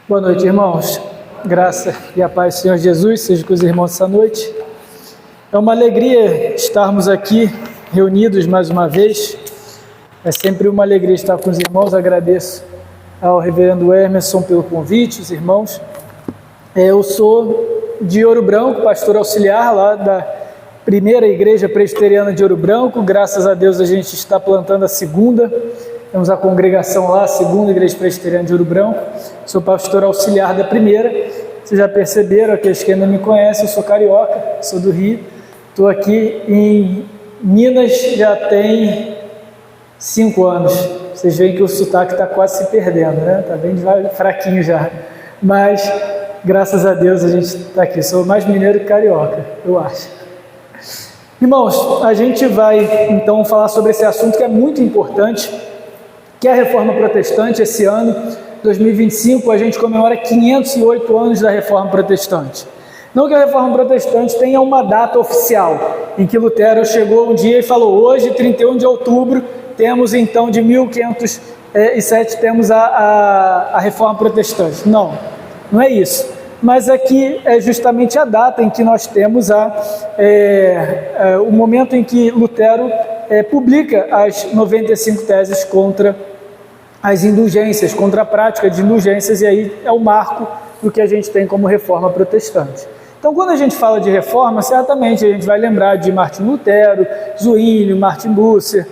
Boa noite, irmãos. Graça e a paz do Senhor Jesus seja com os irmãos essa noite. É uma alegria estarmos aqui reunidos mais uma vez. É sempre uma alegria estar com os irmãos. Agradeço ao reverendo Emerson pelo convite, os irmãos. Eu sou de Ouro Branco, pastor auxiliar lá da primeira igreja presbiteriana de Ouro Branco. Graças a Deus a gente está plantando a segunda. Temos a congregação lá, a segunda igreja presbiteriana de Ouro Branco. Sou pastor auxiliar da primeira. Vocês já perceberam, aqueles que ainda me conhecem, eu sou carioca, sou do Rio. Estou aqui em Minas já tem 5 anos. Vocês veem que o sotaque está quase se perdendo, né? Está bem fraquinho já. Mas, graças a Deus, a gente está aqui. Sou mais mineiro que carioca, eu acho. Irmãos, a gente vai então falar sobre esse assunto que é muito importante, que é a Reforma Protestante. Esse ano, 2025, a gente comemora 508 anos da Reforma Protestante. Não que a Reforma Protestante tenha uma data oficial, em que Lutero chegou um dia e falou: hoje, 31 de outubro, temos então de 1507, temos a Reforma Protestante. Não é isso. Mas aqui é justamente a data em que nós temos o momento em que Lutero publica as 95 teses contra as indulgências, contra a prática de indulgências, e aí é o marco do que a gente tem como Reforma Protestante. Então, quando a gente fala de reforma, certamente a gente vai lembrar de Martim Lutero, Zwinglio, Martin Bucer,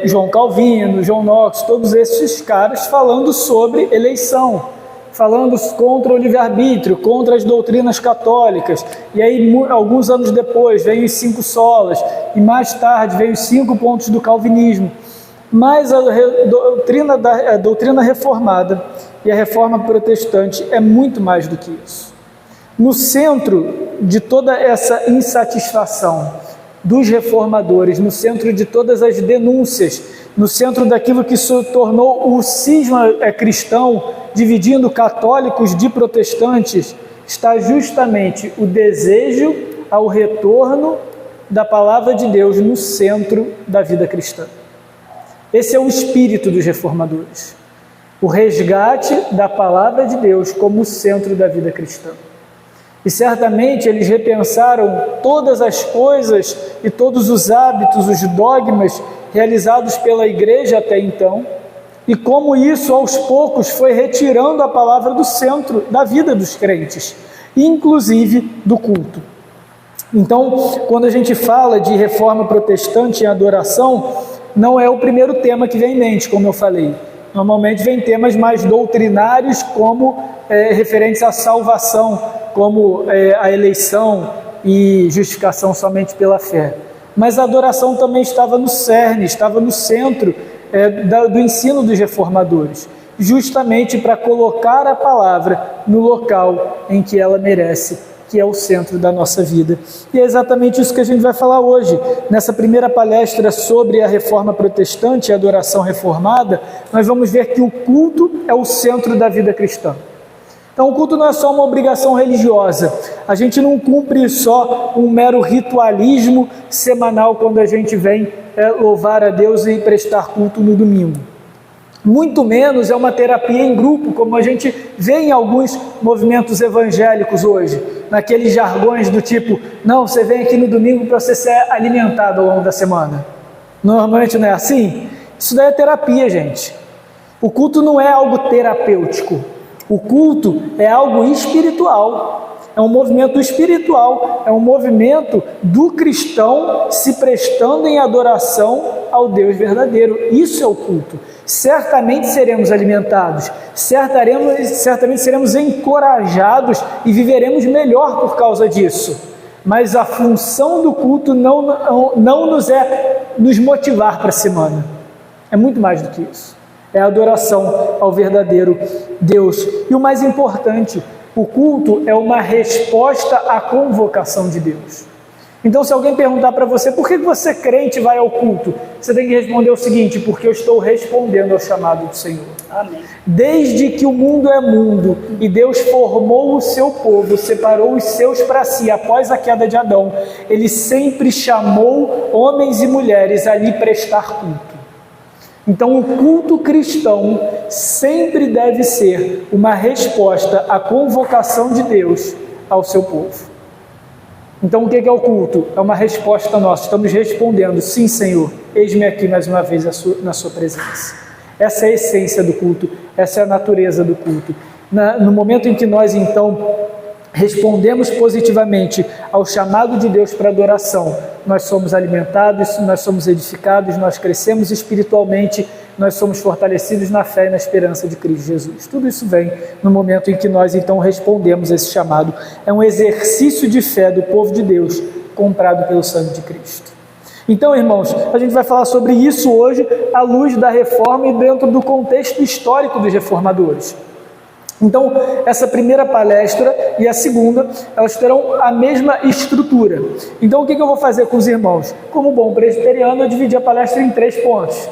João Calvino, John Knox, todos esses caras falando sobre eleição, falando contra o livre-arbítrio, contra as doutrinas católicas. E aí, alguns anos depois, vem os 5 solas, e mais tarde vem os 5 pontos do calvinismo. Mas a doutrina reformada e a reforma protestante é muito mais do que isso. No centro de toda essa insatisfação dos reformadores, no centro de todas as denúncias, no centro daquilo que se tornou o cisma cristão, dividindo católicos de protestantes, está justamente o desejo ao retorno da palavra de Deus no centro da vida cristã. Esse é o espírito dos reformadores, o resgate da palavra de Deus como centro da vida cristã. E certamente eles repensaram todas as coisas e todos os hábitos, os dogmas realizados pela igreja até então, e como isso aos poucos foi retirando a palavra do centro da vida dos crentes, inclusive do culto. Então, quando a gente fala de reforma protestante em adoração, não é o primeiro tema que vem em mente, como eu falei. Normalmente vem temas mais doutrinários, como referentes à salvação, como a eleição e justificação somente pela fé. Mas a adoração também estava no cerne, estava no centro do ensino dos reformadores, justamente para colocar a palavra no local em que ela merece, que é o centro da nossa vida. E é exatamente isso que a gente vai falar hoje. Nessa primeira palestra sobre a reforma protestante e a adoração reformada, nós vamos ver que o culto é o centro da vida cristã. Então, o culto não é só uma obrigação religiosa. A gente não cumpre só um mero ritualismo semanal quando a gente vem louvar a Deus e prestar culto no domingo. Muito menos é uma terapia em grupo, como a gente vê em alguns movimentos evangélicos hoje, naqueles jargões do tipo: não, você vem aqui no domingo para você ser alimentado ao longo da semana. Normalmente não é assim? Isso daí é terapia, gente. O culto não é algo terapêutico. O culto é algo espiritual, é um movimento espiritual, é um movimento do cristão se prestando em adoração ao Deus verdadeiro. Isso é o culto. Certamente seremos alimentados, certamente seremos encorajados e viveremos melhor por causa disso. Mas a função do culto não nos motivar para a semana. É muito mais do que isso. É a adoração ao verdadeiro Deus. E o mais importante, o culto é uma resposta à convocação de Deus. Então, se alguém perguntar para você: por que você crente vai ao culto? Você tem que responder o seguinte: porque eu estou respondendo ao chamado do Senhor. Amém. Desde que o mundo é mundo e Deus formou o seu povo, separou os seus para si após a queda de Adão, Ele sempre chamou homens e mulheres a lhe prestar culto. Então, o culto cristão sempre deve ser uma resposta à convocação de Deus ao seu povo. Então, o que é o culto? É uma resposta nossa. Estamos respondendo: sim, Senhor, eis-me aqui mais uma vez na sua presença. Essa é a essência do culto, essa é a natureza do culto. No momento em que nós, então, respondemos positivamente ao chamado de Deus para adoração, nós somos alimentados, nós somos edificados, nós crescemos espiritualmente, nós somos fortalecidos na fé e na esperança de Cristo Jesus. Tudo isso vem no momento em que nós então respondemos a esse chamado. É um exercício de fé do povo de Deus, comprado pelo sangue de Cristo. Então, irmãos, a gente vai falar sobre isso hoje à luz da reforma e dentro do contexto histórico dos reformadores. Então, essa primeira palestra e a segunda, elas terão a mesma estrutura. Então, o que eu vou fazer com os irmãos? Como bom presbiteriano, eu dividi a palestra em 3 pontos.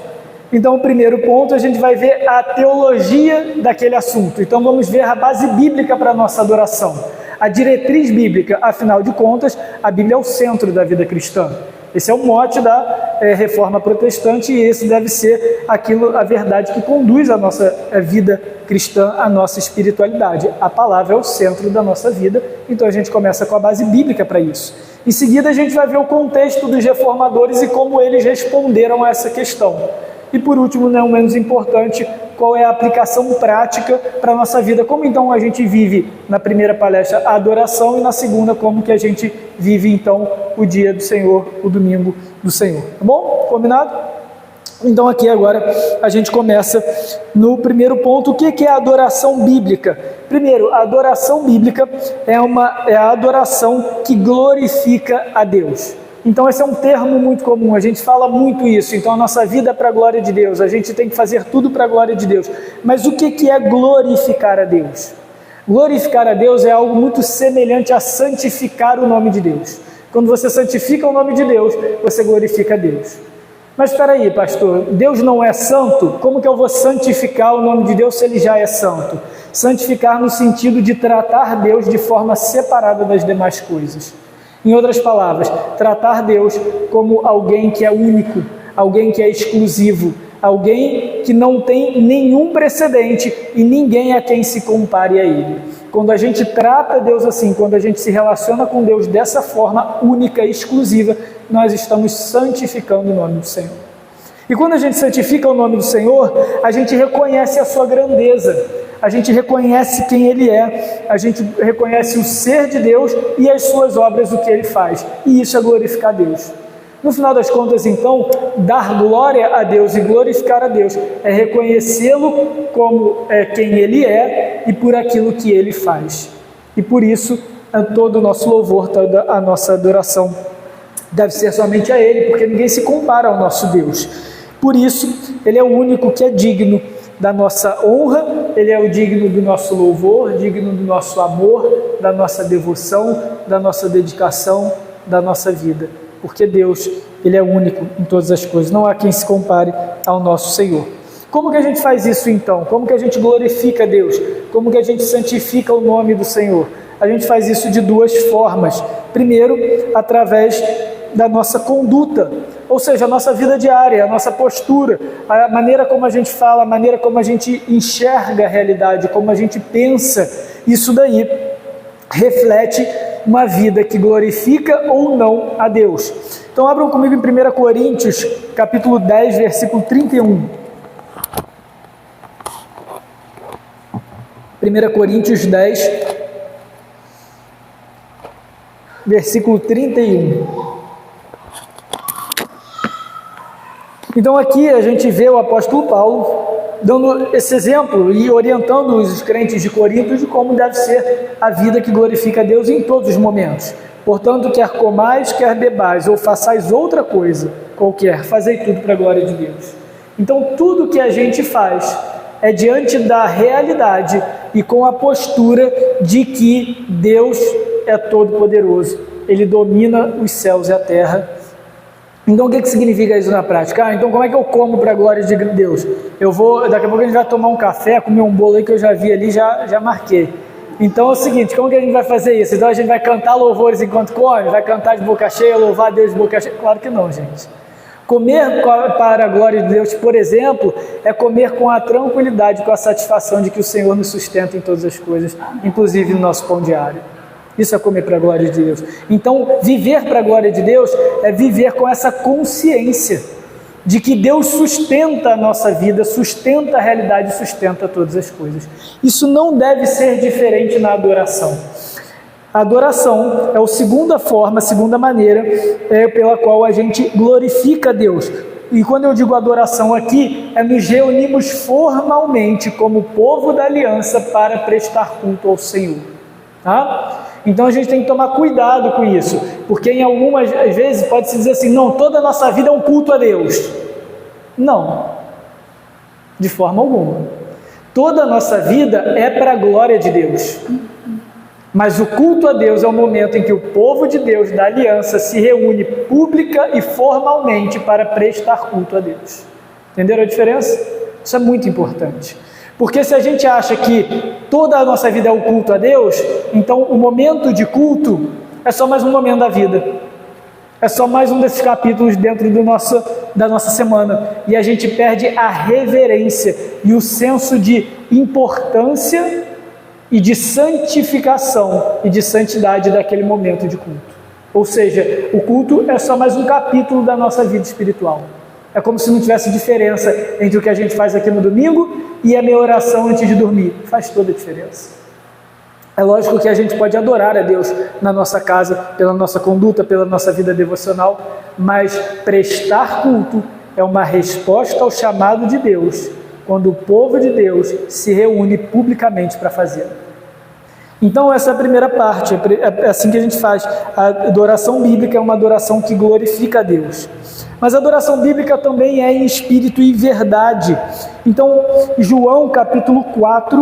Então, o primeiro ponto, a gente vai ver a teologia daquele assunto. Então, vamos ver a base bíblica para a nossa adoração. A diretriz bíblica, afinal de contas, a Bíblia é o centro da vida cristã. Esse é o mote da reforma protestante e esse deve ser a verdade que conduz a nossa vida cristã, a nossa espiritualidade. A palavra é o centro da nossa vida, então a gente começa com a base bíblica para isso. Em seguida, a gente vai ver o contexto dos reformadores e como eles responderam a essa questão. E por último, não menos importante, qual é a aplicação prática para a nossa vida. Como então a gente vive na primeira palestra a adoração e na segunda como que a gente vive então o dia do Senhor, o domingo do Senhor. Tá bom? Combinado? Então aqui agora a gente começa no primeiro ponto. O que é a adoração bíblica? Primeiro, a adoração bíblica é a adoração que glorifica a Deus. Então esse é um termo muito comum, a gente fala muito isso. Então a nossa vida é para a glória de Deus, a gente tem que fazer tudo para a glória de Deus. Mas o que é glorificar a Deus? Glorificar a Deus é algo muito semelhante a santificar o nome de Deus. Quando você santifica o nome de Deus, você glorifica a Deus. Mas espera aí, pastor, Deus não é santo? Como que eu vou santificar o nome de Deus se Ele já é santo? Santificar no sentido de tratar Deus de forma separada das demais coisas. Em outras palavras, tratar Deus como alguém que é único, alguém que é exclusivo, alguém que não tem nenhum precedente e ninguém a quem se compare a Ele. Quando a gente trata Deus assim, quando a gente se relaciona com Deus dessa forma única e exclusiva, nós estamos santificando o nome do Senhor. E quando a gente santifica o nome do Senhor, a gente reconhece a sua grandeza. A gente reconhece quem Ele é, a gente reconhece o ser de Deus e as suas obras, o que Ele faz. E isso é glorificar a Deus. No final das contas, então, dar glória a Deus e glorificar a Deus é reconhecê-lo como quem Ele é e por aquilo que Ele faz. E por isso, todo o nosso louvor, toda a nossa adoração deve ser somente a Ele, porque ninguém se compara ao nosso Deus. Por isso, Ele é o único que é digno da nossa honra, Ele é o digno do nosso louvor, digno do nosso amor, da nossa devoção, da nossa dedicação, da nossa vida, porque Deus, Ele é único em todas as coisas, não há quem se compare ao nosso Senhor. Como que a gente faz isso então? Como que a gente glorifica a Deus? Como que a gente santifica o nome do Senhor? A gente faz isso de 2 formas. Primeiro, através da nossa conduta, ou seja, a nossa vida diária, a nossa postura, a maneira como a gente fala, a maneira como a gente enxerga a realidade, como a gente pensa, isso daí reflete uma vida que glorifica ou não a Deus. Então abram comigo em 1 Coríntios, capítulo 10, versículo 31. 1 Coríntios 10, versículo 31. Então aqui a gente vê o apóstolo Paulo dando esse exemplo e orientando os crentes de Corinto de como deve ser a vida que glorifica a Deus em todos os momentos. Portanto, quer comais, quer bebais, ou façais outra coisa qualquer, fazei tudo para a glória de Deus. Então tudo que a gente faz é diante da realidade e com a postura de que Deus é todo poderoso, Ele domina os céus e a terra. Então o que significa isso na prática? Então como é que eu como para a glória de Deus? Daqui a pouco a gente vai tomar um café, comer um bolo aí que eu já vi ali, já marquei. Então é o seguinte, como que a gente vai fazer isso? Então a gente vai cantar louvores enquanto come? Vai cantar de boca cheia, louvar a Deus de boca cheia? Claro que não, gente. Comer para a glória de Deus, por exemplo, é comer com a tranquilidade, com a satisfação de que o Senhor nos sustenta em todas as coisas, inclusive no nosso pão diário. Isso é comer para a glória de Deus. Então, viver para a glória de Deus é viver com essa consciência de que Deus sustenta a nossa vida, sustenta a realidade, sustenta todas as coisas. Isso não deve ser diferente na adoração. A adoração é a segunda forma, a segunda maneira pela qual a gente glorifica Deus. E quando eu digo adoração aqui, nos reunimos formalmente como povo da aliança para prestar culto ao Senhor. Tá? Então a gente tem que tomar cuidado com isso, porque em algumas vezes pode-se dizer assim, não, toda a nossa vida é um culto a Deus. Não, de forma alguma. Toda a nossa vida é para a glória de Deus. Mas o culto a Deus é o momento em que o povo de Deus, da aliança, se reúne pública e formalmente para prestar culto a Deus. Entenderam a diferença? Isso é muito importante. Porque se a gente acha que toda a nossa vida é o culto a Deus, então o momento de culto é só mais um momento da vida. É só mais um desses capítulos dentro da nossa semana. E a gente perde a reverência e o senso de importância e de santificação e de santidade daquele momento de culto. Ou seja, o culto é só mais um capítulo da nossa vida espiritual. É como se não tivesse diferença entre o que a gente faz aqui no domingo e a minha oração antes de dormir. Faz toda a diferença. É lógico que a gente pode adorar a Deus na nossa casa, pela nossa conduta, pela nossa vida devocional, mas prestar culto é uma resposta ao chamado de Deus, quando o povo de Deus se reúne publicamente para fazer. Então essa é a primeira parte, é assim que a gente faz. A adoração bíblica é uma adoração que glorifica a Deus. Mas a adoração bíblica também é em espírito e verdade. Então, João capítulo 4,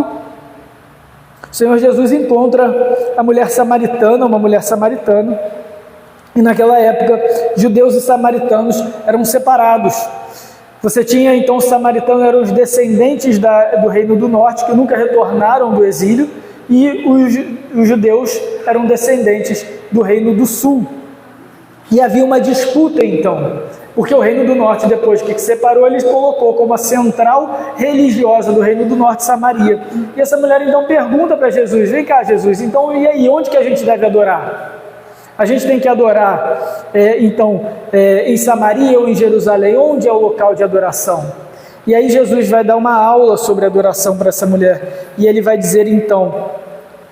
o Senhor Jesus encontra a mulher samaritana, uma mulher samaritana, e naquela época, judeus e samaritanos eram separados. Você tinha então os samaritanos, eram os descendentes do reino do norte, que nunca retornaram do exílio, e os judeus eram descendentes do reino do sul. E havia uma disputa então, porque o reino do norte, depois que se separou, ele colocou como a central religiosa do reino do norte Samaria. E essa mulher então pergunta para Jesus, vem cá Jesus, então e aí, onde que a gente deve adorar? A gente tem que adorar em Samaria ou em Jerusalém? Onde é o local de adoração? E aí Jesus vai dar uma aula sobre adoração para essa mulher, e ele vai dizer então,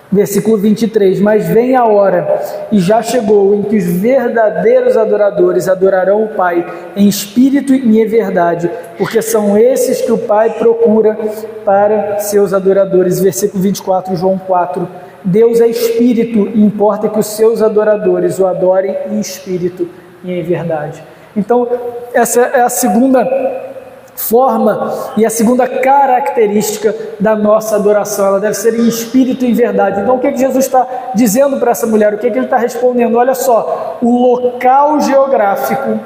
versículo 23, mas vem a hora, e já chegou, em que os verdadeiros adoradores adorarão o Pai em espírito e em verdade, porque são esses que o Pai procura para seus adoradores. Versículo 24, João 4, Deus é espírito e importa que os seus adoradores o adorem em espírito e em verdade. Então essa é a segunda forma e a segunda característica da nossa adoração. Ela deve ser em espírito e em verdade. Então o que Jesus está dizendo para essa mulher? O que ele está respondendo? Olha só, o local geográfico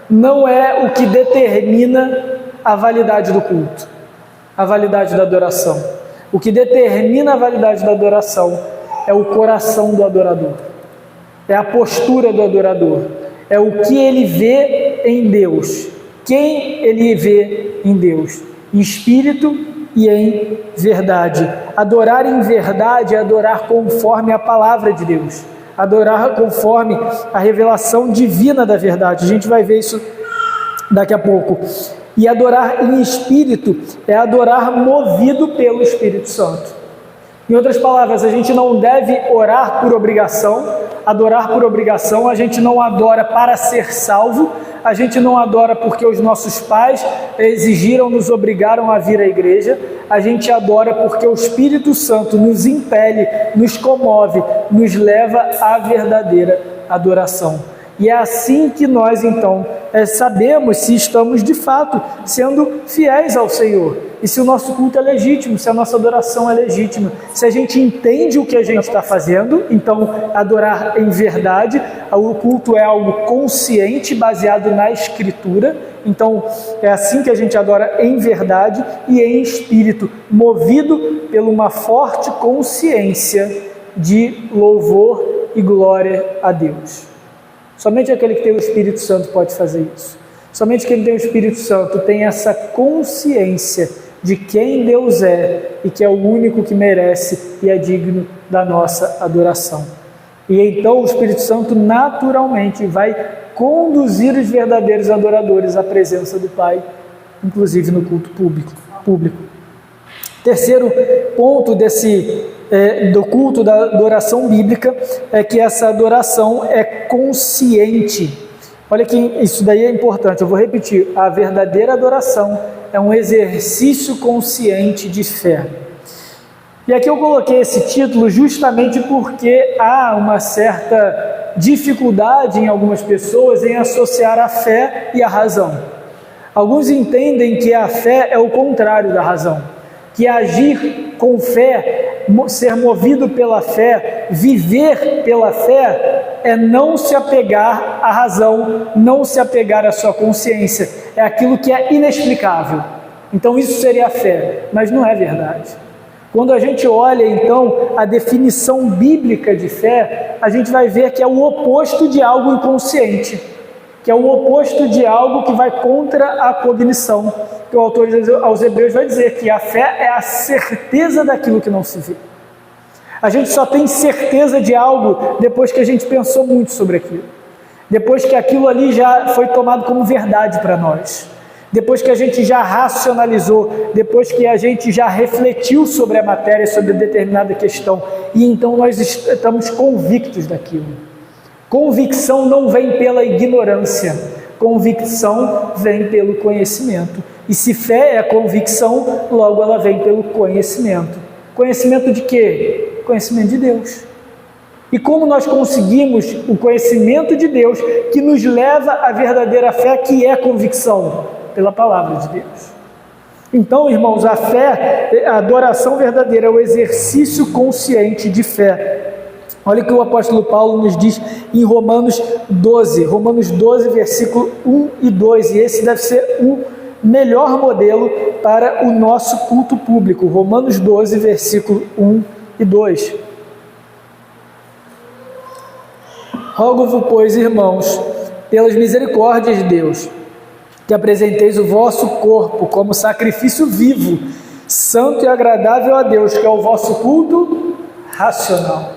não é o que determina a validade do culto, a validade da adoração. O que determina a validade da adoração é o coração do adorador, é a postura do adorador, é o que ele vê em Deus, quem ele vê em Deus, em espírito e em verdade. Adorar em verdade é adorar conforme a palavra de Deus, adorar conforme a revelação divina da verdade. A gente vai ver isso daqui a pouco. E adorar em espírito é adorar movido pelo Espírito Santo. Em outras palavras, a gente não deve orar por obrigação, adorar por obrigação. A gente não adora para ser salvo, a gente não adora porque os nossos pais exigiram, nos obrigaram a vir à igreja. A gente adora porque o Espírito Santo nos impele, nos comove, nos leva à verdadeira adoração. E é assim que nós então sabemos se estamos de fato sendo fiéis ao Senhor, e se o nosso culto é legítimo, se a nossa adoração é legítima, se a gente entende o que a gente está fazendo. Então adorar em verdade, o culto é algo consciente, baseado na Escritura. Então é assim que a gente adora em verdade e em espírito, movido por uma forte consciência de louvor e glória a Deus. Somente aquele que tem o Espírito Santo pode fazer isso. Somente quem tem o Espírito Santo tem essa consciência de quem Deus é e que é o único que merece e é digno da nossa adoração. E então o Espírito Santo naturalmente vai conduzir os verdadeiros adoradores à presença do Pai, inclusive no culto público. Terceiro ponto do culto da adoração bíblica é que essa adoração é consciente. Olha que isso daí é importante, eu vou repetir: a verdadeira adoração é um exercício consciente de fé. E aqui eu coloquei esse título justamente porque há uma certa dificuldade em algumas pessoas em associar a fé e a razão. Alguns entendem que a fé é o contrário da razão, que agir com fé, ser movido pela fé, viver pela fé, é não se apegar à razão, não se apegar à sua consciência, é aquilo que é inexplicável. Então isso seria a fé, mas não é verdade. Quando a gente olha então a definição bíblica de fé, a gente vai ver que é o oposto de algo inconsciente, que é o oposto de algo que vai contra a cognição, que o autor aos Hebreus vai dizer que a fé é a certeza daquilo que não se vê. A gente só tem certeza de algo depois que a gente pensou muito sobre aquilo, depois que aquilo ali já foi tomado como verdade para nós, depois que a gente já racionalizou, depois que a gente já refletiu sobre a matéria, sobre determinada questão, e então nós estamos convictos daquilo. Convicção não vem pela ignorância, convicção vem pelo conhecimento. E se fé é convicção, logo ela vem pelo conhecimento. Conhecimento de quê? Conhecimento de Deus. E como nós conseguimos o conhecimento de Deus que nos leva à verdadeira fé, que é convicção? Pela palavra de Deus. Então, irmãos, a fé, a adoração verdadeira é o exercício consciente de fé. Olha o que o apóstolo Paulo nos diz em Romanos 12, versículo 1 e 2, e esse deve ser o melhor modelo para o nosso culto público. Romanos 12, versículo 1 e 2. Rogo-vos, pois, irmãos, pelas misericórdias de Deus, que apresenteis o vosso corpo como sacrifício vivo, santo e agradável a Deus, que é o vosso culto racional.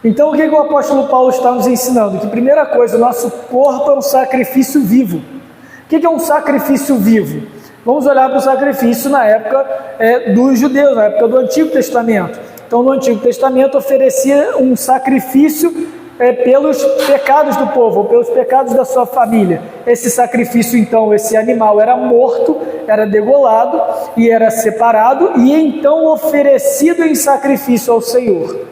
Então, o que o apóstolo Paulo está nos ensinando? Que, primeira coisa, o nosso corpo é um sacrifício vivo. O que é um sacrifício vivo? Vamos olhar para o sacrifício na época dos judeus, na época do Antigo Testamento. Então, no Antigo Testamento, oferecia um sacrifício pelos pecados do povo, ou pelos pecados da sua família. Esse sacrifício, então, esse animal era morto, era degolado e era separado e então oferecido em sacrifício ao Senhor.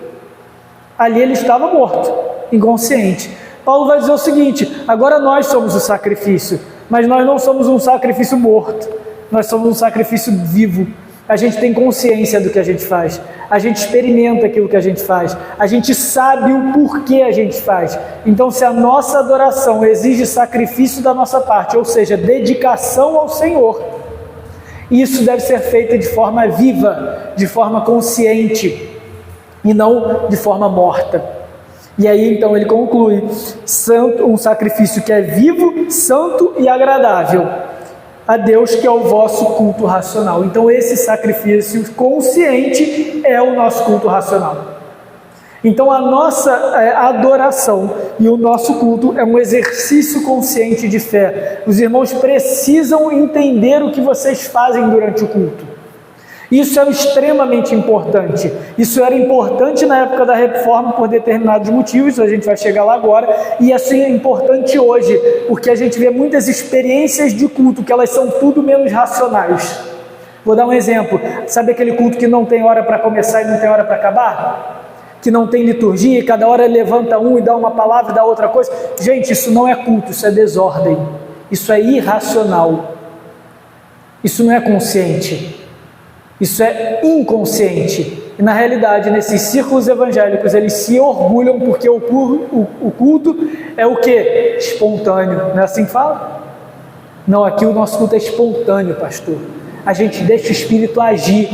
Ali ele estava morto, inconsciente. Paulo vai dizer o seguinte: agora nós somos o sacrifício, mas nós não somos um sacrifício morto, nós somos um sacrifício vivo. A gente tem consciência do que a gente faz, a gente experimenta aquilo que a gente faz, a gente sabe o porquê a gente faz. Então, se a nossa adoração exige sacrifício da nossa parte, ou seja, dedicação ao Senhor, isso deve ser feito de forma viva, de forma consciente, e não de forma morta. E aí então ele conclui: santo, um sacrifício que é vivo, santo e agradável a Deus, que é o vosso culto racional. Então esse sacrifício consciente é o nosso culto racional. Então a nossa adoração e o nosso culto é um exercício consciente de fé. Os irmãos precisam entender o que vocês fazem durante o culto. Isso é extremamente importante. Isso era importante na época da Reforma por determinados motivos, a gente vai chegar lá agora, e assim é importante hoje, porque a gente vê muitas experiências de culto que elas são tudo menos racionais. Vou dar um exemplo: sabe aquele culto que não tem hora para começar e não tem hora para acabar? Que não tem liturgia e cada hora levanta um e dá uma palavra e dá outra coisa? Gente, isso não é culto, isso é desordem, isso é irracional, isso não é consciente. Isso é inconsciente. E na realidade, nesses círculos evangélicos, eles se orgulham porque o culto é o quê? Espontâneo. Não é assim que fala? Não, aqui o nosso culto é espontâneo, pastor. A gente deixa o Espírito agir.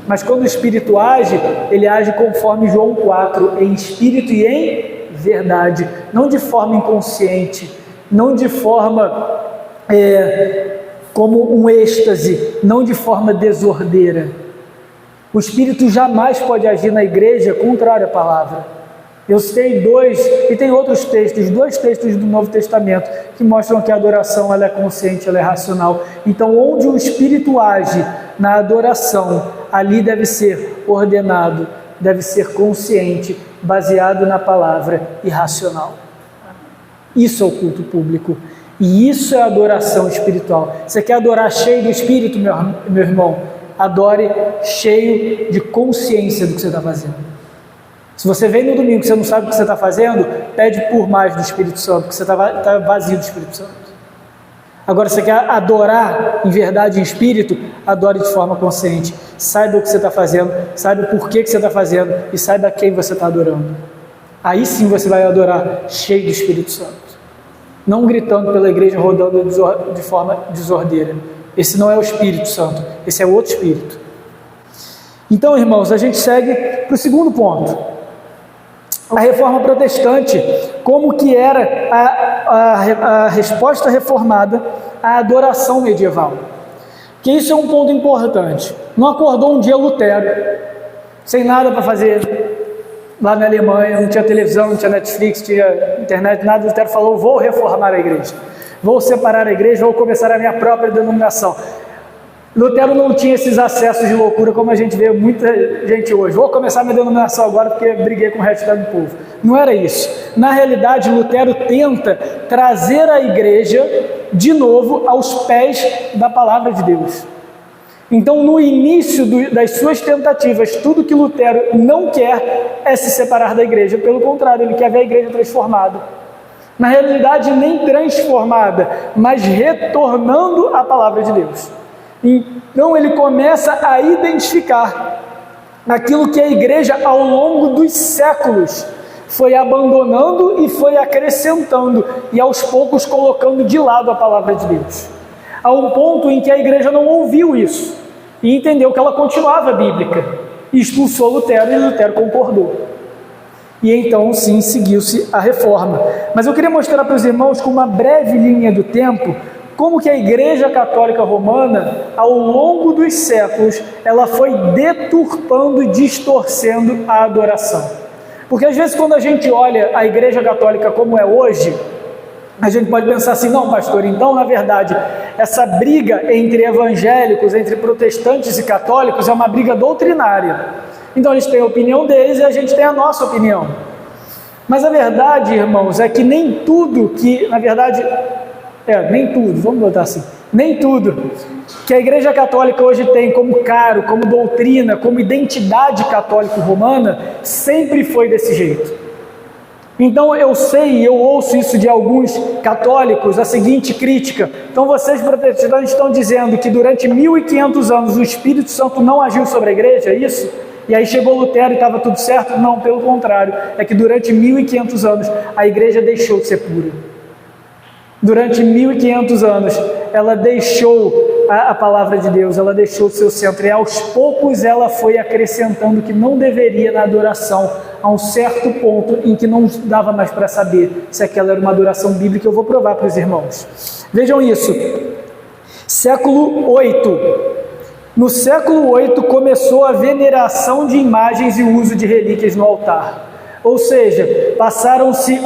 Mas quando o Espírito age, ele age conforme João 4, em espírito e em verdade. Não de forma inconsciente, não de forma como um êxtase, não de forma desordeira. O Espírito jamais pode agir na igreja contrário à palavra. Eu citei dois, e tem outros textos, 2 textos do Novo Testamento, que mostram que a adoração ela é consciente, ela é racional. Então, onde o Espírito age na adoração, ali deve ser ordenado, deve ser consciente, baseado na palavra e racional. Isso é o culto público. E isso é adoração espiritual. Você quer adorar cheio do Espírito, meu irmão? Adore cheio de consciência do que você está fazendo. Se você vem no domingo e você não sabe o que você está fazendo, pede por mais do Espírito Santo, porque você está vazio do Espírito Santo. Agora, você quer adorar em verdade e em espírito, adore de forma consciente. Saiba o que você está fazendo, saiba por que você está fazendo e saiba quem você está adorando. Aí sim você vai adorar cheio do Espírito Santo. Não gritando pela igreja, rodando de forma desordeira. Esse não é o Espírito Santo, esse é outro Espírito. Então, irmãos, a gente segue para o segundo ponto. A reforma protestante, como que era a resposta reformada à adoração medieval. Que isso é um ponto importante. Não acordou um dia Lutero, sem nada para fazer lá na Alemanha, não tinha televisão, não tinha Netflix, tinha internet, nada. Lutero falou: vou reformar a igreja, vou separar a igreja, vou começar a minha própria denominação. Lutero não tinha esses acessos de loucura como a gente vê muita gente hoje. Vou começar minha denominação agora porque briguei com o resto do povo. Não era isso. Na realidade, Lutero tenta trazer a igreja de novo aos pés da palavra de Deus. Então, no início das suas tentativas, tudo que Lutero não quer é se separar da igreja. Pelo contrário, ele quer ver a igreja transformada. Na realidade, nem transformada, mas retornando à palavra de Deus. Então ele começa a identificar aquilo que a igreja ao longo dos séculos foi abandonando e foi acrescentando e aos poucos colocando de lado a palavra de Deus, a um ponto em que a igreja não ouviu isso e entendeu que ela continuava bíblica e expulsou Lutero, e Lutero concordou. E então sim seguiu-se a reforma. Mas eu queria mostrar para os irmãos, com uma breve linha do tempo, como que a Igreja Católica Romana, ao longo dos séculos, ela foi deturpando e distorcendo a adoração. Porque às vezes quando a gente olha a Igreja Católica como é hoje, a gente pode pensar assim: não, pastor, então na verdade essa briga entre evangélicos, entre protestantes e católicos é uma briga doutrinária. Então eles têm a opinião deles e a gente tem a nossa opinião. Mas a verdade, irmãos, é que nem tudo que, na verdade... nem tudo, vamos botar assim, nem tudo que a Igreja Católica hoje tem como caro, como doutrina, como identidade católico-romana, sempre foi desse jeito. Então eu sei, eu ouço isso de alguns católicos, a seguinte crítica: então vocês protestantes estão dizendo que durante 1500 anos o Espírito Santo não agiu sobre a igreja, é isso? E aí chegou Lutero e estava tudo certo? Não, pelo contrário, é que durante 1500 anos a igreja deixou de ser pura. Durante 1500 anos, ela deixou a palavra de Deus, ela deixou o seu centro, e aos poucos ela foi acrescentando o que não deveria na adoração, a um certo ponto em que não dava mais para saber se aquela era uma adoração bíblica. Eu vou provar para os irmãos. Vejam isso, século VIII. No século VIII começou a veneração de imagens e o uso de relíquias no altar. Ou seja, passaram-se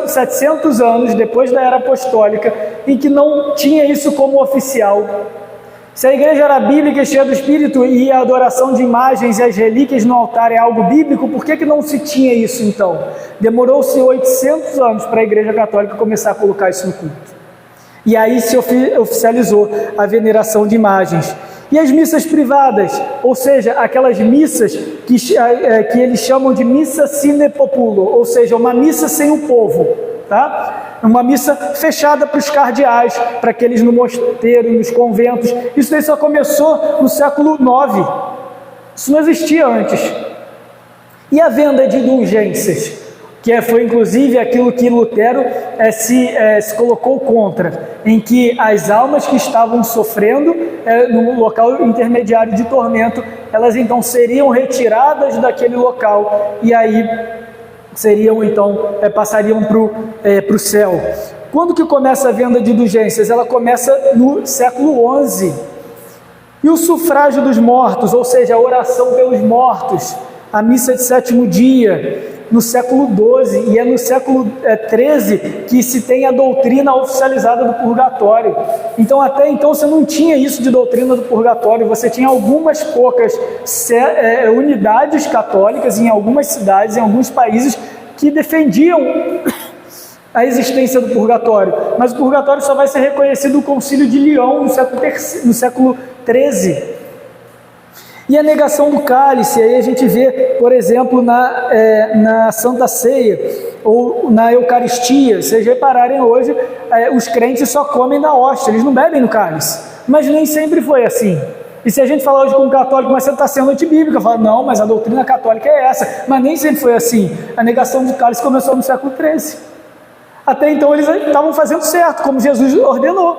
700 anos depois da era apostólica em que não tinha isso como oficial. Se a igreja era bíblica e cheia do Espírito e a adoração de imagens e as relíquias no altar é algo bíblico, por que não se tinha isso então? Demorou-se 800 anos para a igreja católica começar a colocar isso no culto. E aí se oficializou a veneração de imagens. E as missas privadas, ou seja, aquelas missas que eles chamam de missa sine populo, ou seja, uma missa sem o povo, tá? Uma missa fechada para os cardeais, para aqueles no mosteiro, nos conventos. Isso daí só começou no século IX, isso não existia antes. E a venda de indulgências, que foi inclusive aquilo que Lutero se colocou contra, em que as almas que estavam sofrendo no local intermediário de tormento, elas então seriam retiradas daquele local e aí seriam então passariam para o céu. Quando que começa a venda de indulgências? Ela começa no século XI. E o sufrágio dos mortos, ou seja, a oração pelos mortos, a missa de sétimo dia, no século XII, e é no século XIII que se tem a doutrina oficializada do purgatório. Então, até então, você não tinha isso de doutrina do purgatório, você tinha algumas poucas unidades católicas em algumas cidades, em alguns países, que defendiam a existência do purgatório, mas o purgatório só vai ser reconhecido no Concílio de Lyon no século XIII. E a negação do cálice, aí a gente vê, por exemplo, na Santa Ceia ou na Eucaristia. Vocês repararem hoje, os crentes só comem da hóstia, eles não bebem no cálice, mas nem sempre foi assim. E se a gente falar hoje com um católico, mas você está sendo antibíblica, fala, não, mas a doutrina católica é essa, mas nem sempre foi assim. A negação do cálice começou no século XIII. Até então eles estavam fazendo certo, como Jesus ordenou,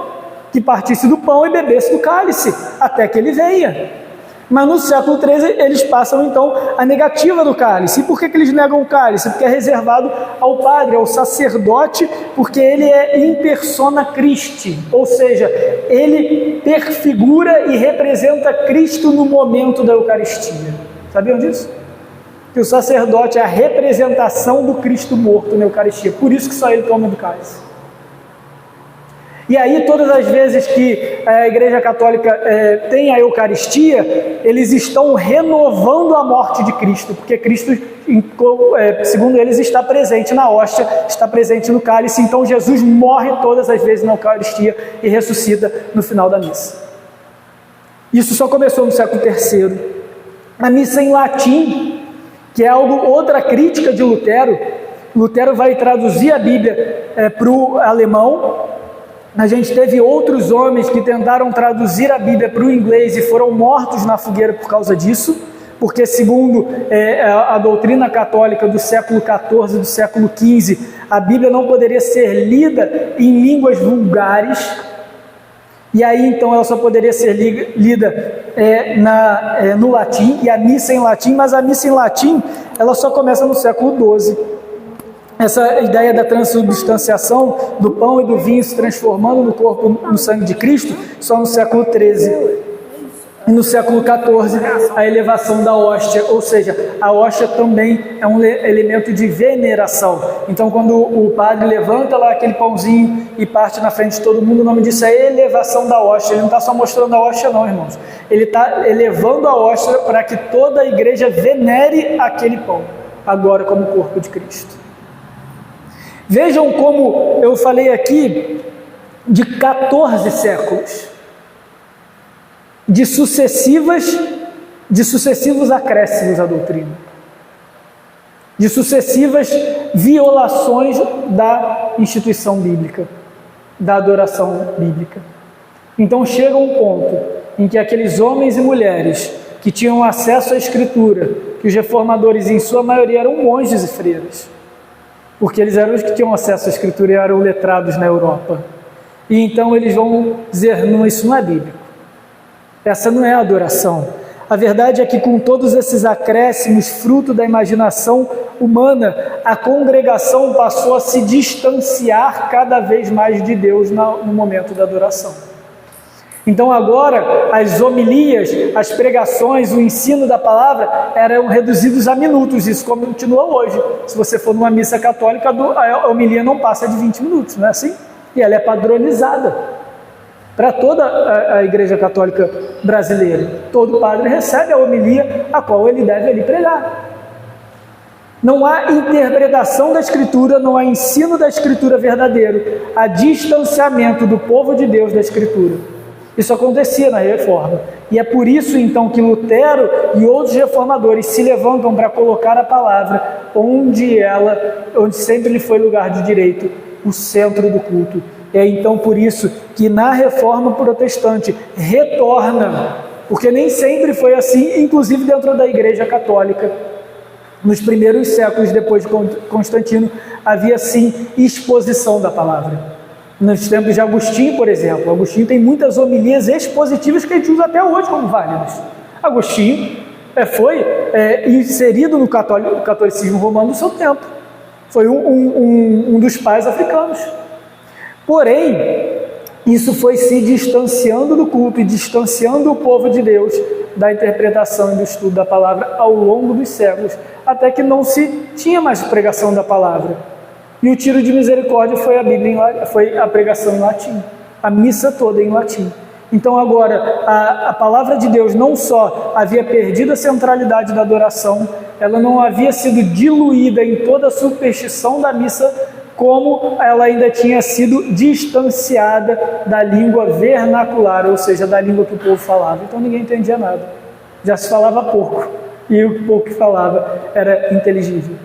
que partisse do pão e bebesse do cálice, até que ele venha. Mas no século XIII eles passam então a negativa do cálice. E por que eles negam o cálice? Porque é reservado ao padre, ao sacerdote, porque ele é in persona Christi, ou seja, ele perfigura e representa Cristo no momento da Eucaristia. Sabiam disso? Que o sacerdote é a representação do Cristo morto na Eucaristia, por isso que só ele toma do cálice. E aí, todas as vezes que a Igreja Católica tem a Eucaristia, eles estão renovando a morte de Cristo, porque Cristo, segundo eles, está presente na hóstia, está presente no cálice, então Jesus morre todas as vezes na Eucaristia e ressuscita no final da missa. Isso só começou no século III. A missa em latim, que é outra crítica de Lutero. Lutero vai traduzir a Bíblia para o alemão. A gente teve outros homens que tentaram traduzir a Bíblia para o inglês e foram mortos na fogueira por causa disso, porque segundo a doutrina católica do século XIV e do século XV, a Bíblia não poderia ser lida em línguas vulgares, e aí então ela só poderia ser lida no latim, e a missa em latim, mas a missa em latim ela só começa no século XII. Essa ideia da transubstanciação do pão e do vinho se transformando no corpo, no sangue de Cristo, só no século XIII. E no século XIV, a elevação da hóstia, ou seja, a hóstia também é um elemento de veneração. Então, quando o padre levanta lá aquele pãozinho e parte na frente de todo mundo, o nome disso é elevação da hóstia. Ele não está só mostrando a hóstia não, irmãos. Ele está elevando a hóstia para que toda a igreja venere aquele pão, agora como corpo de Cristo. Vejam como eu falei aqui de 14 séculos, de sucessivos acréscimos à doutrina, de sucessivas violações da instituição bíblica, da adoração bíblica. Então chega um ponto em que aqueles homens e mulheres que tinham acesso à Escritura, que os reformadores em sua maioria eram monges e freiras, porque eles eram os que tinham acesso à Escritura e eram letrados na Europa. E então eles vão dizer, não, isso não é bíblico. Essa não é a adoração. A verdade é que com todos esses acréscimos, fruto da imaginação humana, a congregação passou a se distanciar cada vez mais de Deus no momento da adoração. Então agora as homilias, as pregações, o ensino da palavra eram reduzidos a minutos. Isso continua hoje. Se você for numa missa católica, a homilia não passa de 20 minutos, não é assim? E ela é padronizada para toda a Igreja Católica brasileira. Todo padre recebe a homilia a qual ele deve ali pregar. Não há interpretação da Escritura, não há ensino da Escritura verdadeiro. Há distanciamento do povo de Deus da Escritura. Isso acontecia na Reforma. E é por isso, então, que Lutero e outros reformadores se levantam para colocar a palavra onde sempre lhe foi lugar de direito, o centro do culto. É então por isso que na Reforma Protestante retorna, porque nem sempre foi assim, inclusive dentro da Igreja Católica. Nos primeiros séculos depois de Constantino, havia sim exposição da palavra. Nos tempos de Agostinho, por exemplo, Agostinho tem muitas homilias expositivas que a gente usa até hoje como válidas. Agostinho foi inserido no catolicismo romano no seu tempo. Foi um dos pais africanos. Porém, isso foi se distanciando do culto e distanciando o povo de Deus da interpretação e do estudo da palavra ao longo dos séculos, até que não se tinha mais pregação da palavra. E o tiro de misericórdia foi a Bíblia, foi a pregação em latim, a missa toda em latim. Então agora, a palavra de Deus não só havia perdido a centralidade da adoração, ela não havia sido diluída em toda a superstição da missa, como ela ainda tinha sido distanciada da língua vernacular, ou seja, da língua que o povo falava. Então ninguém entendia nada, já se falava pouco, e o pouco que falava era inteligível.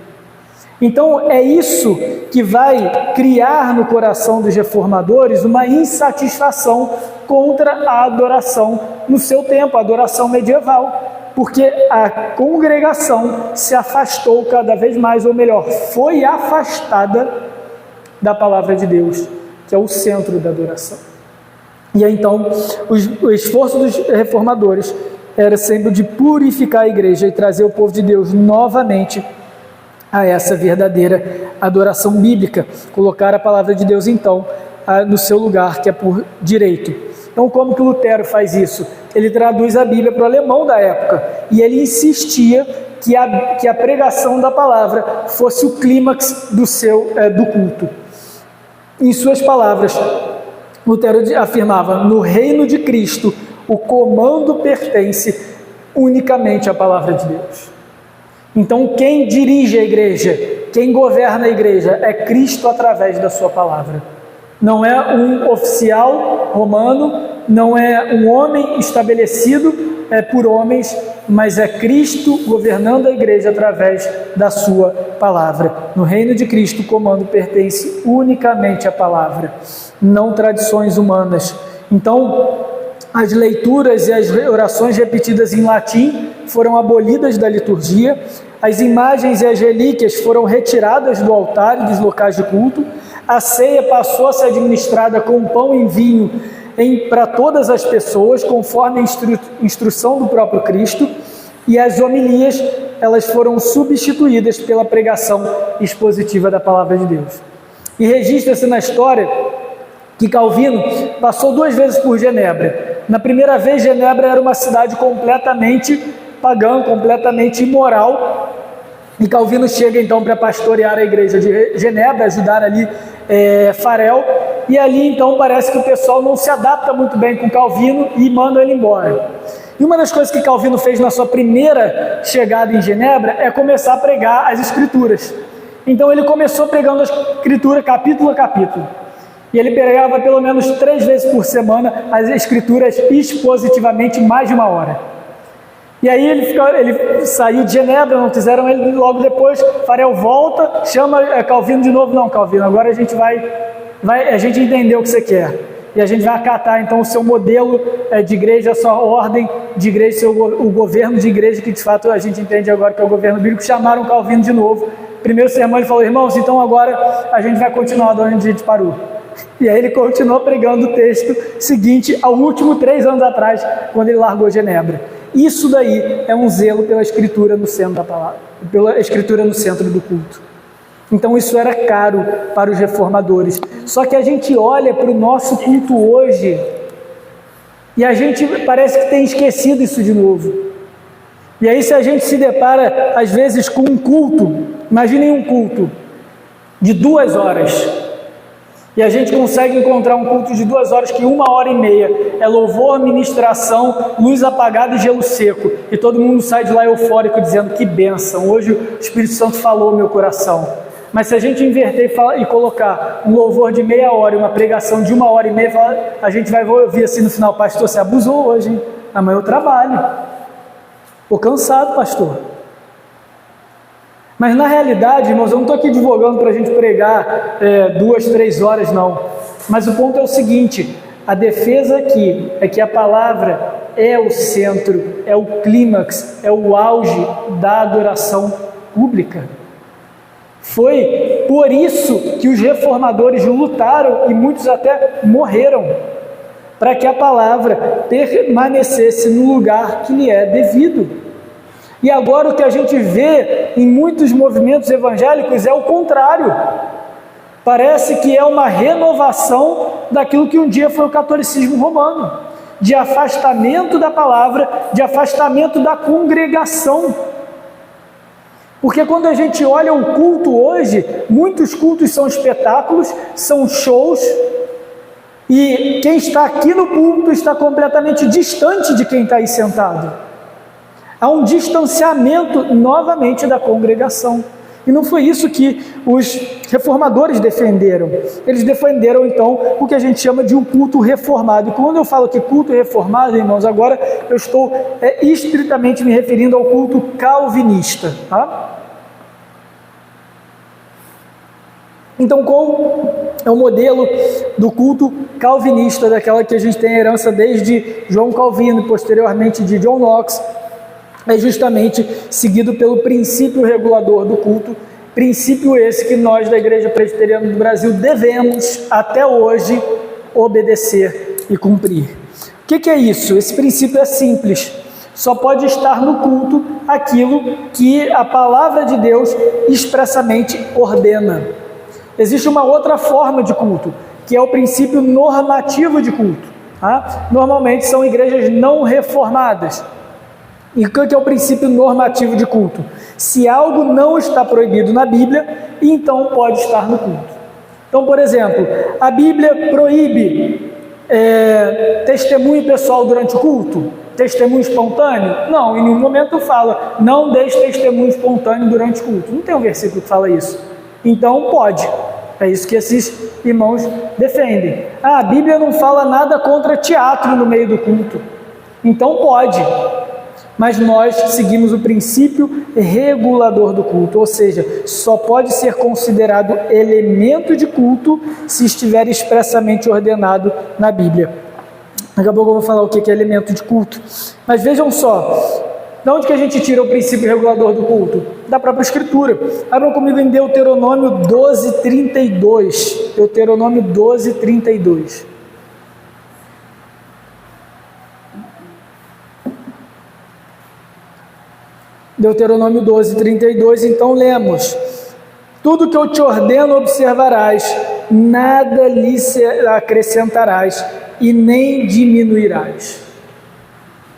Então é isso que vai criar no coração dos reformadores uma insatisfação contra a adoração no seu tempo, a adoração medieval, porque a congregação se afastou cada vez mais, ou melhor, foi afastada da palavra de Deus, que é o centro da adoração. E aí, então, o esforço dos reformadores era sempre de purificar a igreja e trazer o povo de Deus novamente a essa verdadeira adoração bíblica, colocar a palavra de Deus, então, no seu lugar, que é por direito. Então, como que Lutero faz isso? Ele traduz a Bíblia para o alemão da época, e ele insistia que a pregação da palavra fosse o clímax do culto. Em suas palavras, Lutero afirmava: no reino de Cristo, o comando pertence unicamente à palavra de Deus. Então, quem dirige a igreja, quem governa a igreja, é Cristo através da sua palavra. Não é um oficial romano, não é um homem estabelecido por homens, mas é Cristo governando a igreja através da sua palavra. No reino de Cristo, o comando pertence unicamente à palavra, não tradições humanas. Então, as leituras e as orações repetidas em latim foram abolidas da liturgia, as imagens e as relíquias foram retiradas do altar e dos locais de culto, a ceia passou a ser administrada com pão e vinho para todas as pessoas, conforme a instrução do próprio Cristo, e as homilias, elas foram substituídas pela pregação expositiva da palavra de Deus. E registra-se na história que Calvino passou 2 vezes por Genebra. Na primeira vez, Genebra era uma cidade completamente pagã, completamente imoral, e Calvino chega então para pastorear a igreja de Genebra, ajudar ali Farel, e ali então parece que o pessoal não se adapta muito bem com Calvino e manda ele embora. E uma das coisas que Calvino fez na sua primeira chegada em Genebra é começar a pregar as Escrituras. Então ele começou pregando a Escritura capítulo a capítulo, e ele pregava pelo menos 3 vezes por semana as Escrituras expositivamente, mais de 1 hora. E aí ele saiu de Genebra, não quiseram ele, logo depois Farel volta, chama Calvino de novo: não, Calvino, agora a gente a gente entendeu o que você quer, e a gente vai acatar então o seu modelo de igreja, a sua ordem de igreja, o governo de igreja, que de fato a gente entende agora que é o governo bíblico. Chamaram Calvino de novo, primeiro sermão ele falou: irmãos, então agora a gente vai continuar de onde a gente parou. E aí ele continuou pregando o texto seguinte ao último 3 anos atrás, quando ele largou Genebra. Isso daí é um zelo pela Escritura no centro da palavra, pela Escritura no centro do culto. Então isso era caro para os reformadores. Só que a gente olha para o nosso culto hoje e a gente parece que tem esquecido isso de novo. E aí, se a gente se depara às vezes com um culto, imaginem um culto de 2 horas, e a gente consegue encontrar um culto de 2 horas que 1h30 é louvor, ministração, luz apagada e gelo seco, e todo mundo sai de lá eufórico dizendo: que bênção, hoje o Espírito Santo falou no meu coração. Mas se a gente inverter e colocar um louvor de meia hora e uma pregação de 1h30, a gente vai ouvir assim no final: pastor, você abusou hoje, hein? Amanhã eu trabalho, estou cansado, pastor. Mas na realidade, irmãos, eu não estou aqui divulgando para a gente pregar 2, 3 horas, não. Mas o ponto é o seguinte: a defesa aqui é que a palavra é o centro, é o clímax, é o auge da adoração pública. Foi por isso que os reformadores lutaram e muitos até morreram, para que a palavra permanecesse no lugar que lhe é devido. E agora o que a gente vê em muitos movimentos evangélicos é o contrário. Parece que é uma renovação daquilo que um dia foi o catolicismo romano, de afastamento da palavra, de afastamento da congregação. Porque quando a gente olha o culto hoje, muitos cultos são espetáculos, são shows, e quem está aqui no púlpito está completamente distante de quem está aí sentado. Há um distanciamento novamente da congregação. E não foi isso que os reformadores defenderam. Eles defenderam, então, o que a gente chama de um culto reformado. E quando eu falo que culto reformado, irmãos, agora eu estou estritamente me referindo ao culto calvinista. Tá? Então, qual é o modelo do culto calvinista, daquela que a gente tem a herança desde João Calvino e posteriormente de John Knox? É justamente seguido pelo princípio regulador do culto, princípio esse que nós da Igreja Presbiteriana do Brasil devemos até hoje obedecer e cumprir. O que é isso? Esse princípio é simples, só pode estar no culto aquilo que a palavra de Deus expressamente ordena. Existe uma outra forma de culto, que é o princípio normativo de culto. Tá? Normalmente são igrejas não reformadas. E o que é o princípio normativo de culto? Se algo não está proibido na Bíblia, então pode estar no culto. Então, por exemplo, a Bíblia proíbe testemunho pessoal durante o culto? Testemunho espontâneo? Não, em nenhum momento fala, não deixe testemunho espontâneo durante o culto. Não tem um versículo que fala isso. Então pode. É isso que esses irmãos defendem. A Bíblia não fala nada contra teatro no meio do culto. Então pode. Mas nós seguimos o princípio regulador do culto, ou seja, só pode ser considerado elemento de culto se estiver expressamente ordenado na Bíblia. Daqui a pouco eu vou falar o que é elemento de culto. Mas vejam só, de onde que a gente tira o princípio regulador do culto? Da própria Escritura. Abram comigo em Deuteronômio 12:32. Deuteronômio 12:32. Deuteronômio 12:32, então lemos: tudo que eu te ordeno observarás, nada lhe acrescentarás e nem diminuirás.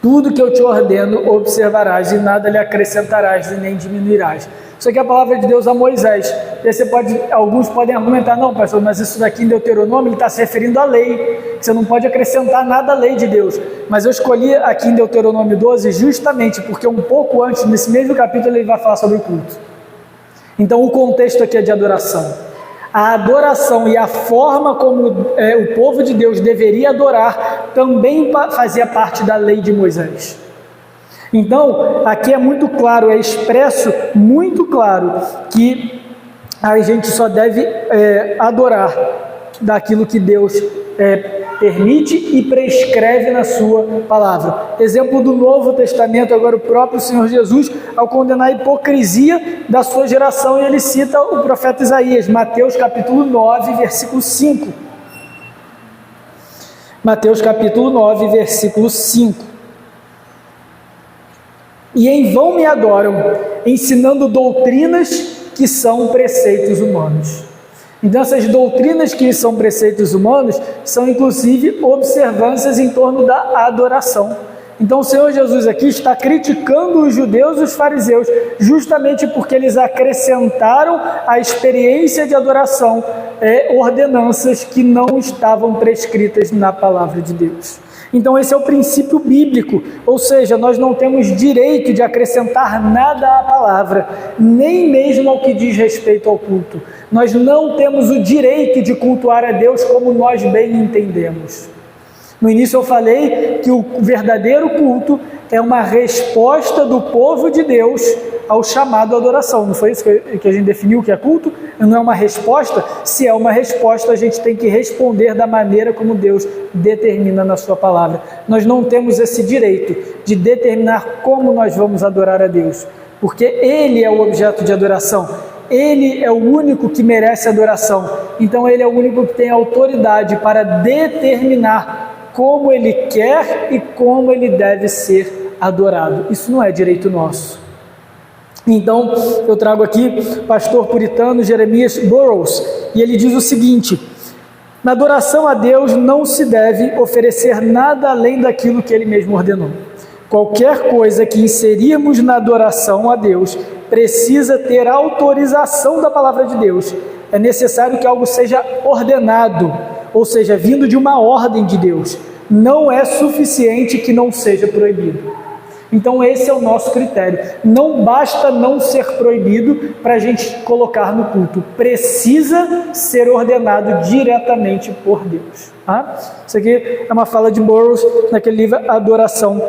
Tudo que eu te ordeno observarás e nada lhe acrescentarás e nem diminuirás. Isso aqui é a palavra de Deus a Moisés. E alguns podem argumentar, não, pastor, mas isso daqui em Deuteronômio ele está se referindo à lei. Você não pode acrescentar nada à lei de Deus. Mas eu escolhi aqui em Deuteronômio 12 justamente porque um pouco antes, nesse mesmo capítulo, ele vai falar sobre o culto. Então o contexto aqui é de adoração. A adoração e a forma como o povo de Deus deveria adorar também fazia parte da lei de Moisés. Então, aqui é muito claro, é expresso muito claro que a gente só deve adorar daquilo que Deus permite e prescreve na sua palavra. Exemplo do Novo Testamento, agora o próprio Senhor Jesus, ao condenar a hipocrisia da sua geração, e ele cita o profeta Isaías, Mateus capítulo 9, versículo 5. Mateus capítulo 9, versículo 5. E em vão me adoram, ensinando doutrinas que são preceitos humanos. Então essas doutrinas que são preceitos humanos são inclusive observâncias em torno da adoração. Então o Senhor Jesus aqui está criticando os judeus e os fariseus justamente porque eles acrescentaram à experiência de adoração ordenanças que não estavam prescritas na palavra de Deus. Então esse é o princípio bíblico, ou seja, nós não temos direito de acrescentar nada à palavra, nem mesmo ao que diz respeito ao culto. Nós não temos o direito de cultuar a Deus como nós bem entendemos. No início eu falei que o verdadeiro culto é uma resposta do povo de Deus ao chamado à adoração. Não foi isso que a gente definiu que é culto? Não é uma resposta? Se é uma resposta, a gente tem que responder da maneira como Deus determina na sua palavra. Nós não temos esse direito de determinar como nós vamos adorar a Deus, porque Ele é o objeto de adoração. Ele é o único que merece adoração. Então Ele é o único que tem autoridade para determinar como Ele quer e como Ele deve ser adorado. Isso não é direito nosso. Então, eu trago aqui pastor puritano Jeremias Burroughs, e ele diz o seguinte: na adoração a Deus não se deve oferecer nada além daquilo que Ele mesmo ordenou. Qualquer coisa que inserirmos na adoração a Deus precisa ter autorização da palavra de Deus. É necessário que algo seja ordenado, ou seja, vindo de uma ordem de Deus. Não é suficiente que não seja proibido. Então esse é o nosso critério. Não basta não ser proibido para a gente colocar no culto. Precisa ser ordenado diretamente por Deus. Tá? Isso aqui é uma fala de Burroughs naquele livro Adoração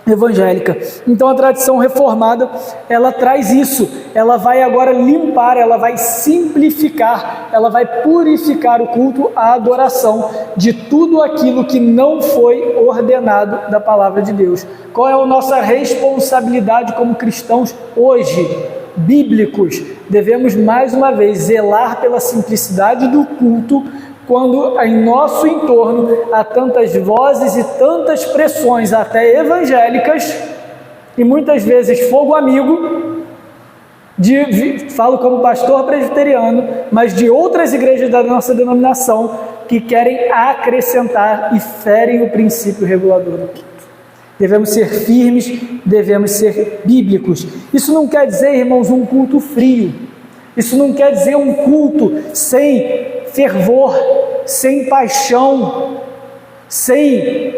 Evangélica. Então a tradição reformada, ela traz isso, ela vai agora limpar, ela vai simplificar, ela vai purificar o culto, a adoração de tudo aquilo que não foi ordenado da palavra de Deus. Qual é a nossa responsabilidade como cristãos hoje, bíblicos? Devemos mais uma vez zelar pela simplicidade do culto, quando em nosso entorno há tantas vozes e tantas pressões, até evangélicas, e muitas vezes fogo amigo, falo como pastor presbiteriano, mas de outras igrejas da nossa denominação, que querem acrescentar e ferem o princípio regulador do culto. Devemos ser firmes, devemos ser bíblicos. Isso não quer dizer, irmãos, um culto frio. Isso não quer dizer um culto sem fervor, sem paixão, sem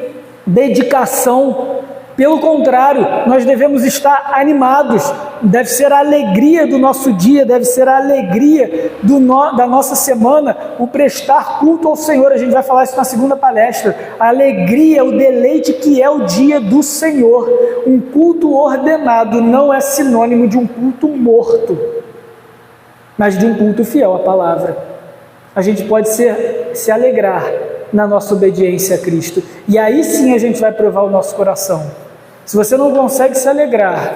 dedicação. Pelo contrário, nós devemos estar animados, deve ser a alegria do nosso dia, deve ser a alegria da nossa semana, o prestar culto ao Senhor. A gente vai falar isso na segunda palestra. A alegria, o deleite que é o dia do Senhor. Um culto ordenado não é sinônimo de um culto morto, mas de um culto fiel à palavra. A gente pode se alegrar na nossa obediência a Cristo, e aí sim a gente vai provar o nosso coração. Se você não consegue se alegrar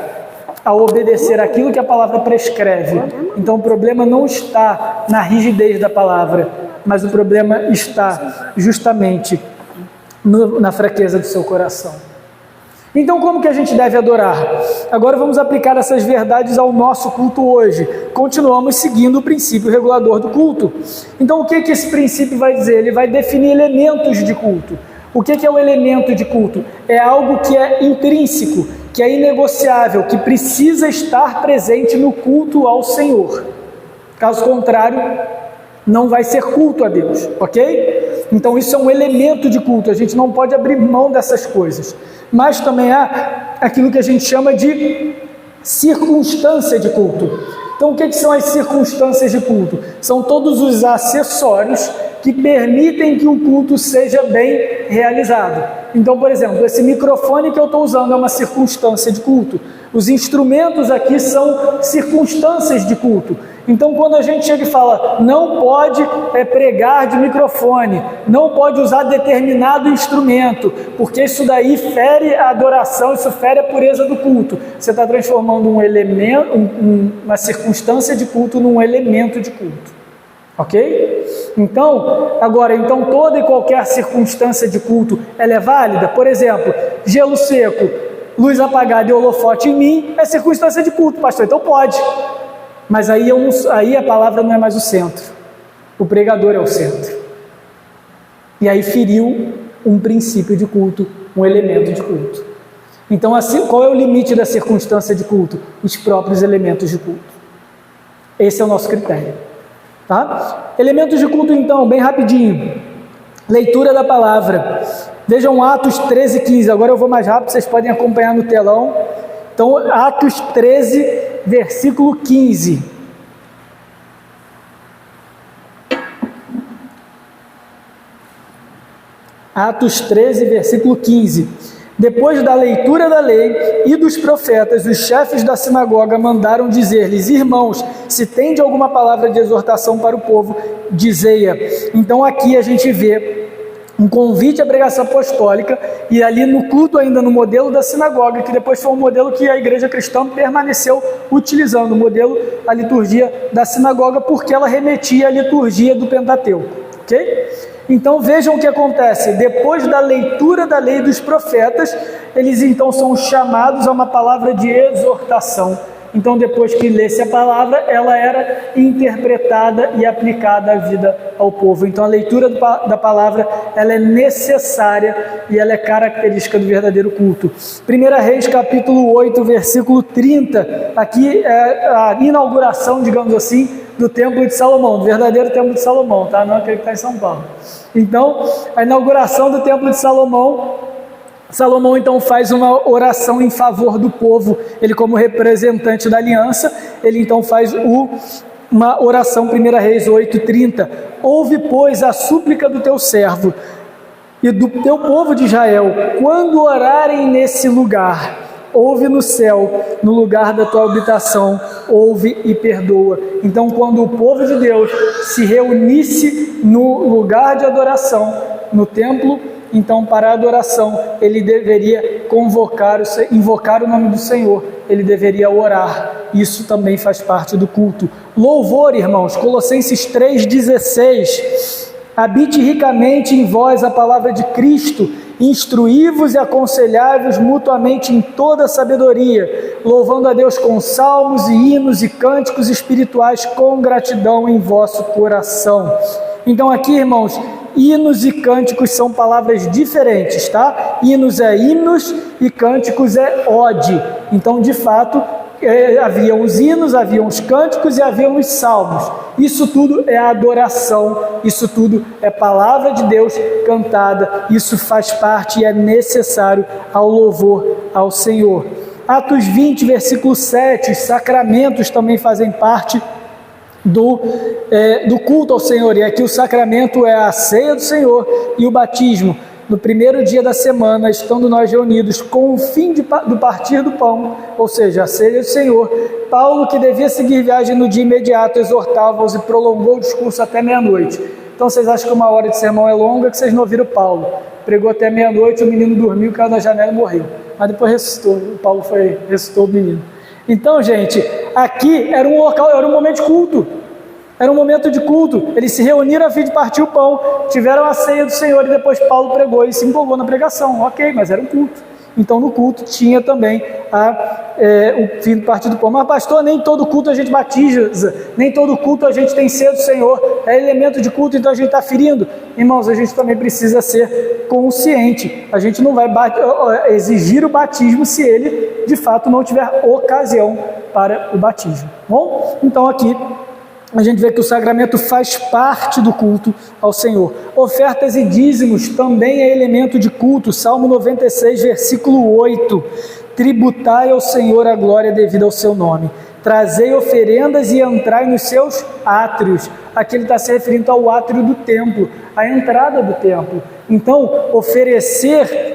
ao obedecer aquilo que a palavra prescreve, então o problema não está na rigidez da palavra, mas o problema está justamente na fraqueza do seu coração. Então, como que a gente deve adorar? Agora vamos aplicar essas verdades ao nosso culto hoje. Continuamos seguindo o princípio regulador do culto. Então, o que esse princípio vai dizer? Ele vai definir elementos de culto. O que é o elemento de culto? É algo que é intrínseco, que é inegociável, que precisa estar presente no culto ao Senhor. Caso contrário, não vai ser culto a Deus, ok? Então isso é um elemento de culto, a gente não pode abrir mão dessas coisas. Mas também há aquilo que a gente chama de circunstância de culto. Então o que são as circunstâncias de culto? São todos os acessórios que permitem que o culto seja bem realizado. Então, por exemplo, esse microfone que eu estou usando é uma circunstância de culto. Os instrumentos aqui são circunstâncias de culto. Então, quando a gente chega e fala, não pode pregar de microfone, não pode usar determinado instrumento, porque isso daí fere a adoração, isso fere a pureza do culto. Você está transformando um elemento, uma circunstância de culto num elemento de culto. Ok? Então, toda e qualquer circunstância de culto, ela é válida? Por exemplo, gelo seco, luz apagada e holofote em mim, é circunstância de culto, pastor, então pode. Mas aí a palavra não é mais o centro, o pregador é o centro. E aí feriu um princípio de culto, um elemento de culto. Então, assim, qual é o limite da circunstância de culto? Os próprios elementos de culto. Esse é o nosso critério. Tá? Elementos de culto, então, bem rapidinho. Leitura da palavra. Vejam Atos 13, 15. Agora eu vou mais rápido, vocês podem acompanhar no telão. Então, Atos 13, versículo 15. Atos 13, versículo 15. Depois da leitura da lei e dos profetas, os chefes da sinagoga mandaram dizer-lhes: irmãos, se tende alguma palavra de exortação para o povo, dizei-a. Então aqui a gente vê um convite à pregação apostólica, e ali no culto ainda no modelo da sinagoga, que depois foi um modelo que a igreja cristã permaneceu utilizando, o modelo, a liturgia da sinagoga, porque ela remetia à liturgia do Pentateuco, ok? Então vejam o que acontece, depois da leitura da lei dos profetas, eles então são chamados a uma palavra de exortação, Então, depois que lesse a palavra, ela era interpretada e aplicada à vida ao povo. Então, a leitura da palavra, ela é necessária e ela é característica do verdadeiro culto. 1 Reis, capítulo 8, versículo 30. Aqui é a inauguração, digamos assim, do Templo de Salomão, do verdadeiro Templo de Salomão, tá? Não aquele que está em São Paulo. Então, a inauguração do Templo de Salomão, Salomão então faz uma oração em favor do povo, ele como representante da aliança, ele então faz uma oração, 1 Reis 8:30, ouve pois a súplica do teu servo e do teu povo de Israel, quando orarem nesse lugar, ouve no céu, no lugar da tua habitação, ouve e perdoa. Então, quando o povo de Deus se reunisse no lugar de adoração, no templo, então para a adoração, ele deveria invocar o nome do Senhor, ele deveria orar. Isso também faz parte do culto. Louvor, irmãos, Colossenses 3,16, habite ricamente em vós a palavra de Cristo, instruí-vos e aconselhai-vos mutuamente em toda sabedoria, louvando a Deus com salmos e hinos e cânticos espirituais com gratidão em vosso coração. Então aqui, irmãos, hinos e cânticos são palavras diferentes, tá? Hinos é hinos e cânticos é ode. Então, de fato, haviam os hinos, haviam os cânticos e haviam os salmos. Isso tudo é adoração, isso tudo é palavra de Deus cantada, isso faz parte e é necessário ao louvor ao Senhor. Atos 20, versículo 7, os sacramentos também fazem parte do culto ao Senhor, e aqui o sacramento é a ceia do Senhor e o batismo. No primeiro dia da semana, estando nós reunidos com o fim do partir do pão, ou seja, a ceia do Senhor, Paulo, que devia seguir viagem no dia imediato, exortava-os e prolongou o discurso até meia-noite. Então vocês acham que uma hora de sermão é longa, que vocês não ouviram Paulo. Pregou até meia-noite, o menino dormiu, caiu da janela e morreu. Mas depois ressuscitou, Paulo ressuscitou o menino. Então, gente, aqui era um local, era um momento de culto. Era um momento de culto, eles se reuniram a fim de partir o pão, tiveram a ceia do Senhor e depois Paulo pregou e se empolgou na pregação, ok, mas era um culto. Então no culto tinha também o fim do partir do pão. Mas pastor, nem todo culto a gente batiza, nem todo culto a gente tem ceia do Senhor, é elemento de culto, então a gente está ferindo. Irmãos, a gente também precisa ser consciente, a gente não vai exigir o batismo se ele de fato não tiver ocasião para o batismo. Bom, então aqui a gente vê que o sacramento faz parte do culto ao Senhor. Ofertas e dízimos também é elemento de culto. Salmo 96, versículo 8. Tributai ao Senhor a glória devida ao seu nome. Trazei oferendas e entrai nos seus átrios. Aqui ele está se referindo ao átrio do templo, a entrada do templo. Então, oferecer